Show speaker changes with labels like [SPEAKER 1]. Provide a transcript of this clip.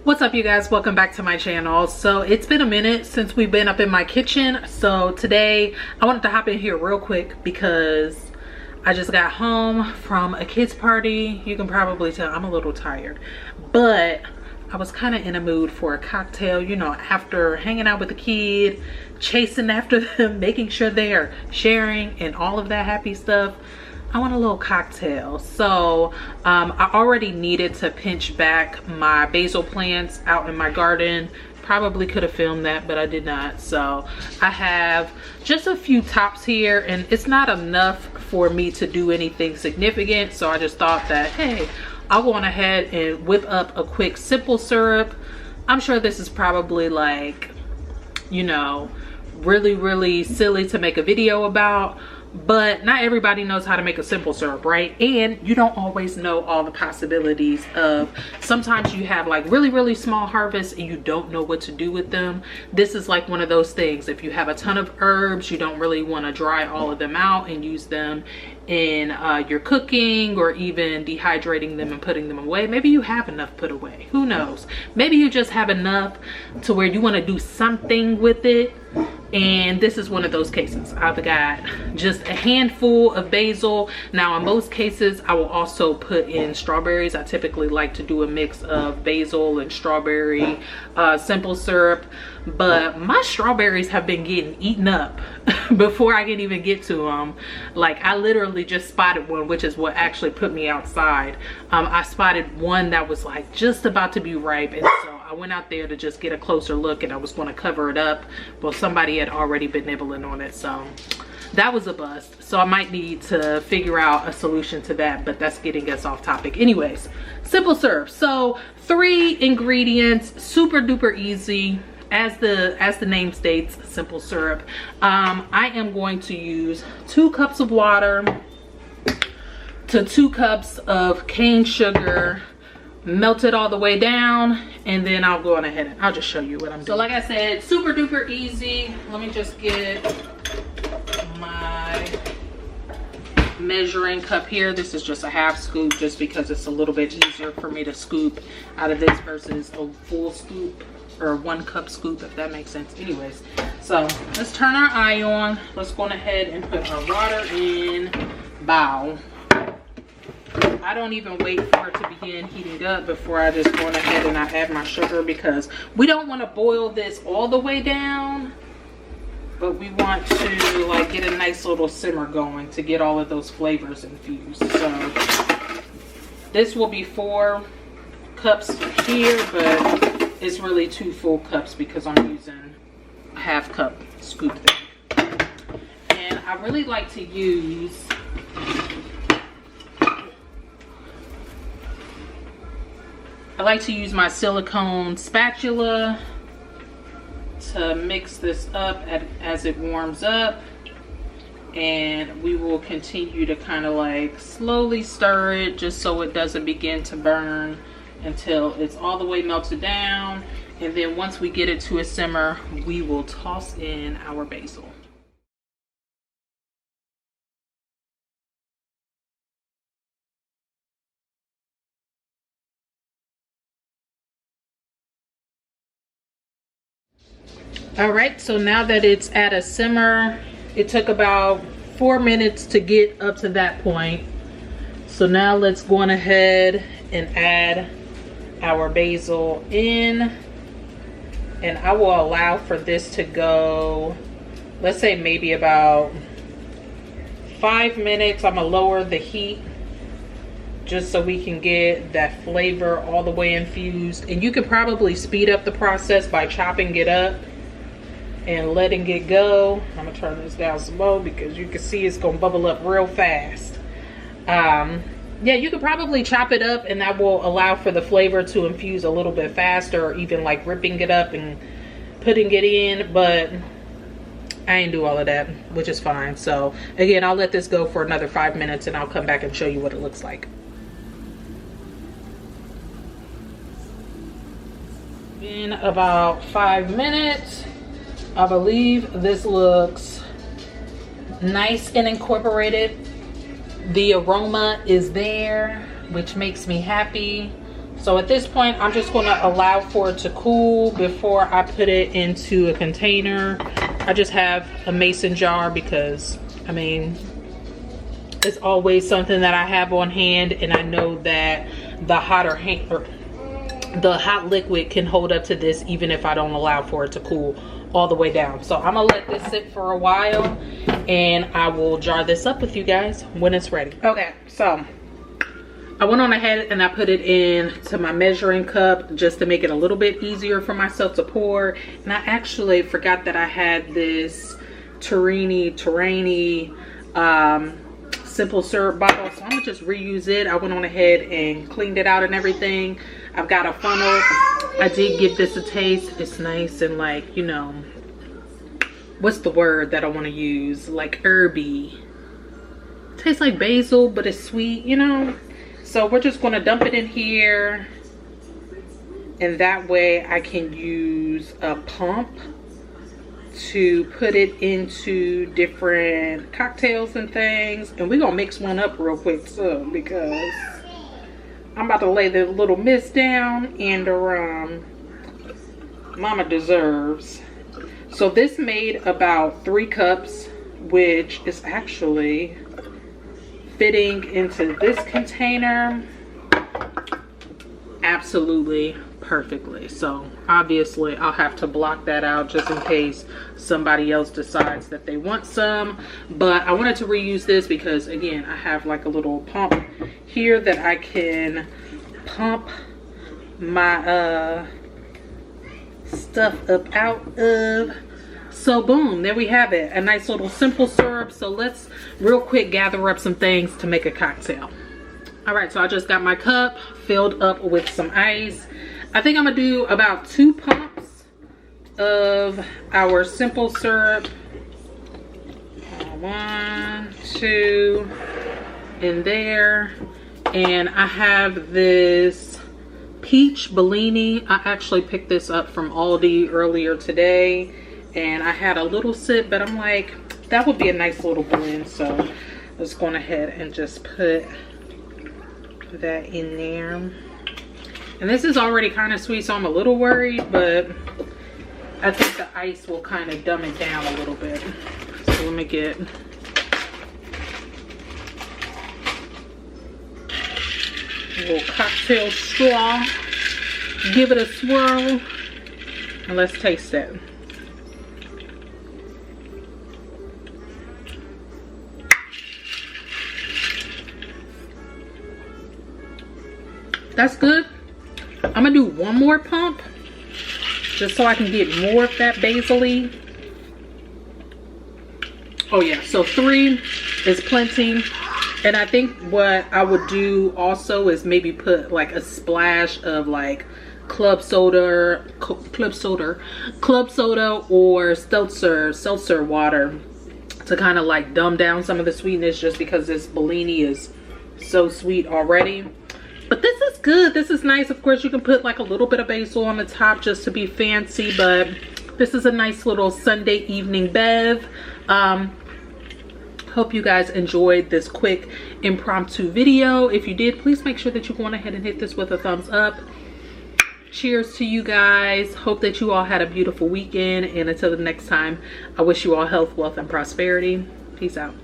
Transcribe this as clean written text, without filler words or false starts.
[SPEAKER 1] What's up, you guys? Welcome back to my channel. So it's been a minute since we've been up in my kitchen, so today I wanted to hop in here real quick because I just got home from a kids party. You can probably tell I'm a little tired, but I was kind of in a mood for a cocktail, you know, after hanging out with the kid, chasing after them, making sure they're sharing and all of that happy stuff. I want a little cocktail. So I already needed to pinch back my basil plants out in my garden. Probably could have filmed that, but I did not. So I have just a few tops here, and it's not enough for me to do anything significant. So I just thought that, hey, I'll go on ahead and whip up a quick simple syrup. I'm sure this is probably like, you know, really silly to make a video about, but not everybody knows how to make a simple syrup, right? And you don't always know all the possibilities of, sometimes you have like really small harvests and you don't know what to do with them. This is like one of those things. If you have a ton of herbs, you don't really want to dry all of them out and use them in your cooking, or even dehydrating them and putting them away. Maybe you have enough put away, who knows? Maybe you just have enough to where you want to do something with it. And this is one of those cases. I've got just a handful of basil. Now in most cases I will also put in strawberries. I typically like to do a mix of basil and strawberry simple syrup, but my strawberries have been getting eaten up before I can even get to them. Like, I literally just spotted one, which is what actually put me outside. I spotted one that was like just about to be ripe, and so I went out there to just get a closer look, and I was going to cover it up. Well, somebody had already been nibbling on it, so that was a bust. So I might need to figure out a solution to that, but that's getting us off topic. Anyways, simple syrup. So 3 ingredients, super duper easy. As the name states, simple syrup. I am going to use 2 cups of water to 2 cups of cane sugar, melt it all the way down, and then I'll go on ahead and I'll just show you what I'm doing. So like I said, super duper easy. Let me just get my measuring cup here. This is just a half scoop, just because it's a little bit easier for me to scoop out of this versus a full scoop, or 1 cup scoop, if that makes sense. Anyways, so let's turn our eye on. Let's go on ahead and put our water in bowl. I don't even wait for it to begin heating up before I just go on ahead and I add my sugar, because we don't want to boil this all the way down, but we want to like get a nice little simmer going to get all of those flavors infused. So this will be 4 cups here, but it's really 2 full cups because I'm using a half cup scoop thing. And I really like to use my silicone spatula to mix this up as it warms up, and we will continue to kind of like slowly stir it just so it doesn't begin to burn until it's all the way melted down. And then once we get it to a simmer, we will toss in our basil. All right, so now that it's at a simmer, it took about 4 minutes to get up to that point. So now let's go on ahead and add our basil in, and I will allow for this to go, let's say maybe about 5 minutes. I'm gonna lower the heat just so we can get that flavor all the way infused. And you could probably speed up the process by chopping it up and letting it go. I'm gonna turn this down some more because you can see it's gonna bubble up real fast. Yeah, you could probably chop it up, and that will allow for the flavor to infuse a little bit faster, or even like ripping it up and putting it in, but I ain't do all of that, which is fine. So again, I'll let this go for another 5 minutes and I'll come back and show you what it looks like. In about 5 minutes, I believe this looks nice and incorporated. The aroma is there, which makes me happy. So at this point, I'm just gonna allow for it to cool before I put it into a container. I just have a mason jar because, I mean, it's always something that I have on hand, and I know that the hot liquid can hold up to this even if I don't allow for it to cool all the way down. So I'm gonna let this sit for a while, and I will jar this up with you guys when it's ready. Okay, so I went on ahead and I put it into my measuring cup just to make it a little bit easier for myself to pour. And I actually forgot that I had this Terrini simple syrup bottle, so I'm gonna just reuse it. I went on ahead and cleaned it out and everything. I've got a funnel. I did give this a taste. It's nice and, like, you know, what's the word that I want to use? Like herby. Tastes like basil, but it's sweet, you know. So we're just going to dump it in here, and that way I can use a pump to put it into different cocktails and things. And we're gonna mix one up real quick too, because I'm about to lay the little mist down, and mama deserves. So this made about 3 cups, which is actually fitting into this container absolutely perfectly. So obviously I'll have to block that out just in case somebody else decides that they want some, but I wanted to reuse this because, again, I have like a little pump here that I can pump my stuff up out of. So boom, there we have it, a nice little simple syrup. So let's real quick gather up some things to make a cocktail. All right, so I just got my cup filled up with some ice. I think I'm gonna do about 2 pumps of our simple syrup. 1, 2 in there. And I have this peach Bellini. I actually picked this up from Aldi earlier today, and I had a little sip, but I'm like, that would be a nice little blend. So let's go ahead and just put that in there. And this is already kind of sweet, so I'm a little worried, but I think the ice will kind of dumb it down a little bit. So let me get a little cocktail straw, give it a swirl, and let's taste it. That's good. I'm gonna do one more pump just so I can get more of that basil-y. Oh yeah, so 3 is plenty. And I think what I would do also is maybe put like a splash of like club soda or seltzer water to kind of like dumb down some of the sweetness, just because this Bellini is so sweet already. But this is good. This is nice. Of course, you can put like a little bit of basil on the top just to be fancy, but this is a nice little Sunday evening bev. Hope you guys enjoyed this quick impromptu video. If you did, please make sure that you go on ahead and hit this with a thumbs up. Cheers to you guys. Hope that you all had a beautiful weekend, and until the next time, I wish you all health, wealth, and prosperity. Peace out.